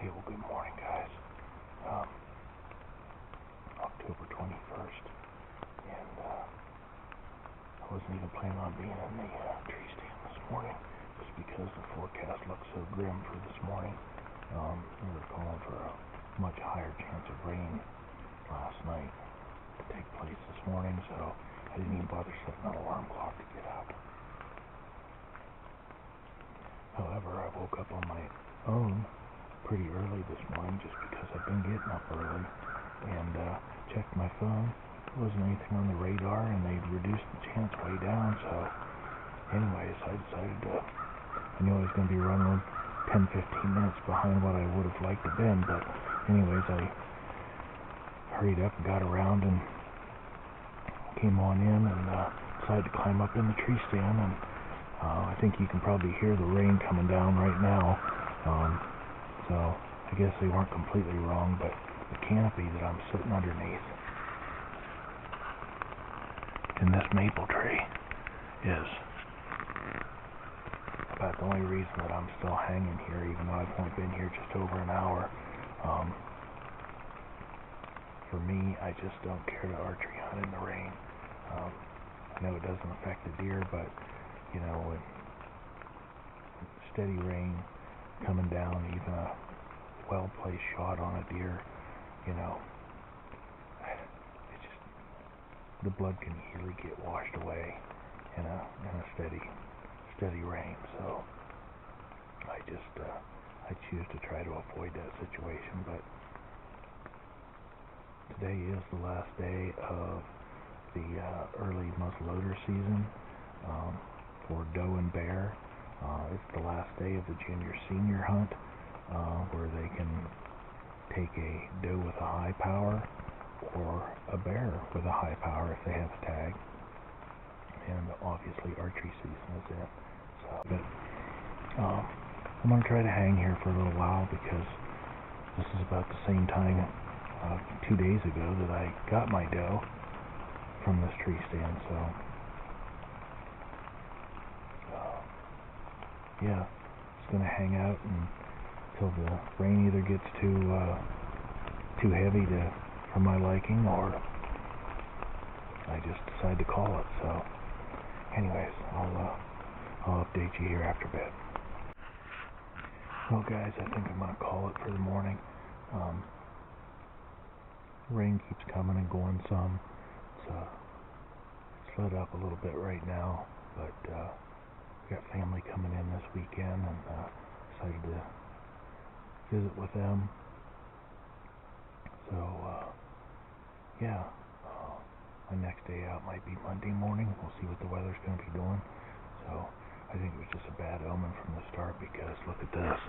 Okay, well, good morning, guys. October 21st, and I wasn't even planning on being in the tree stand this morning, just because the forecast looked so grim for this morning. We were calling for a much higher chance of rain last night to take place this morning, so I didn't even bother setting an alarm clock to get up. However, I woke up on my own pretty early this morning just because I've been getting up early and checked my phone. There wasn't anything on the radar, and they'd reduced the chance way down. So anyways, I decided I knew I was going to be running 10-15 minutes behind what I would have liked to have been, but anyways, I hurried up and got around and came on in and decided to climb up in the tree stand, and I think you can probably hear the rain coming down right now. So I guess they weren't completely wrong, but the canopy that I'm sitting underneath in this maple tree is about the only reason that I'm still hanging here, even though I've only been here just over an hour. For me, I just don't care to archery hunt in the rain. I know it doesn't affect the deer, but you know, with steady rain coming down, even a well-placed shot on a deer, you know, it's just, the blood can easily get washed away in a steady rain. So I choose to try to avoid that situation. But today is the last day of the early muzzleloader season for doe and bear. It's the last day of the junior-senior hunt, where they can take a doe with a high power or a bear with a high power if they have a tag. And obviously archery season is in. So, but I'm going to try to hang here for a little while, because this is about the same time 2 days ago that I got my doe from this tree stand. So yeah, just gonna hang out until the rain either gets too heavy for my liking, or I just decide to call it. So anyways, I'll update you here after bed. Well, guys, I think I'm gonna call it for the morning. Rain keeps coming and going some. It's let up a little bit right now, but we got family coming in this weekend, and decided to visit with them. So yeah, my next day out might be Monday morning. We'll see what the weather's going to be doing. So I think it was just a bad omen from the start, because look at this.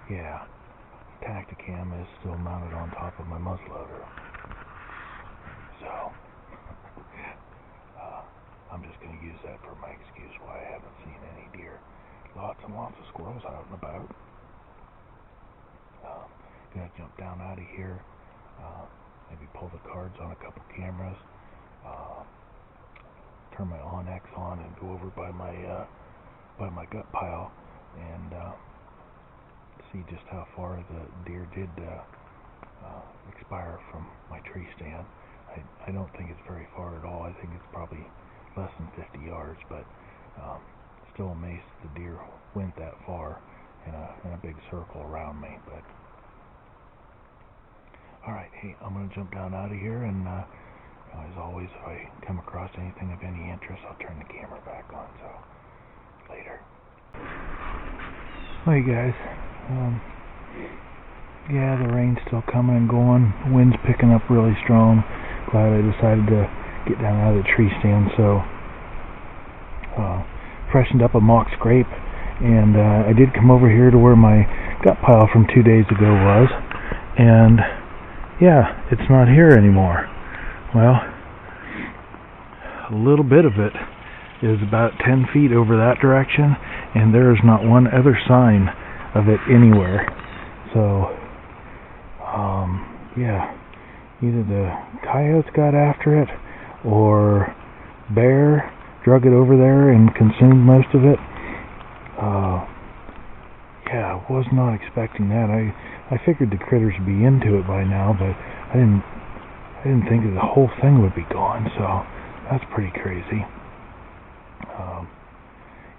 Yeah, Tacticam is still mounted on top of my muzzleloader. So I'm just going to use that for my excuse why I haven't seen any deer. Lots and lots of squirrels out and about. Going to jump down out of here, maybe pull the cards on a couple cameras, turn my Onyx on, and go over by my gut pile and see just how far the deer did expire from my tree stand. I don't think it's very far at all. I think it's probably less than 50 yards, but still amazed the deer went that far in a big circle around me. But alright, hey, I'm going to jump down out of here, and as always, if I come across anything of any interest, I'll turn the camera back on. So later. Hey guys, yeah, the rain's still coming and going. The wind's picking up really strong. Glad I decided to get down out of the tree stand. So freshened up a mock scrape, and I did come over here to where my gut pile from 2 days ago was, and yeah, it's not here anymore. Well, a little bit of it is about 10 feet over that direction, and there is not one other sign of it anywhere. So yeah, either the coyotes got after it, or bear drug it over there and consumed most of it. Yeah, I was not expecting that. I figured the critters would be into it by now, but I didn't think that the whole thing would be gone, so that's pretty crazy.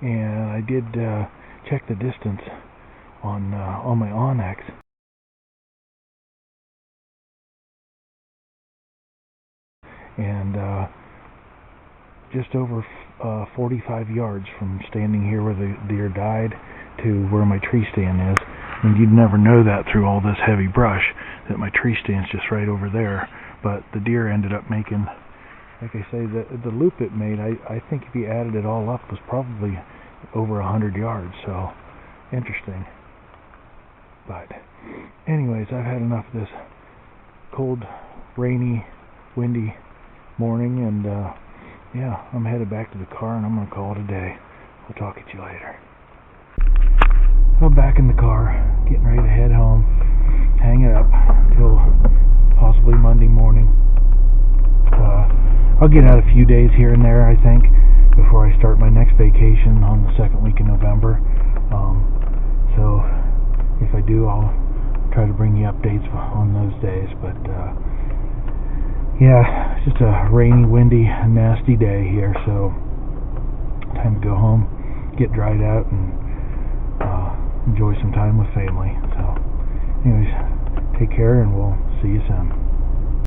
And I did check the distance on my Onyx, and just over 45 yards from standing here where the deer died to where my tree stand is. And you'd never know that through all this heavy brush, that my tree stand's just right over there. But the deer ended up making, like I say, the loop it made, I think if you added it all up, was probably over 100 yards. So interesting. But anyways, I've had enough of this cold, rainy, windy morning, and yeah, I'm headed back to the car, and I'm going to call it a day. We'll talk at you later. I'm back in the car, getting ready to head home, hang it up till possibly Monday morning. I'll get out a few days here and there, I think, before I start my next vacation on the second week in November. So if I do, I'll try to bring you updates on those days. But yeah, it's just a rainy, windy, nasty day here, so time to go home, get dried out, and enjoy some time with family. So anyways, take care, and we'll see you soon.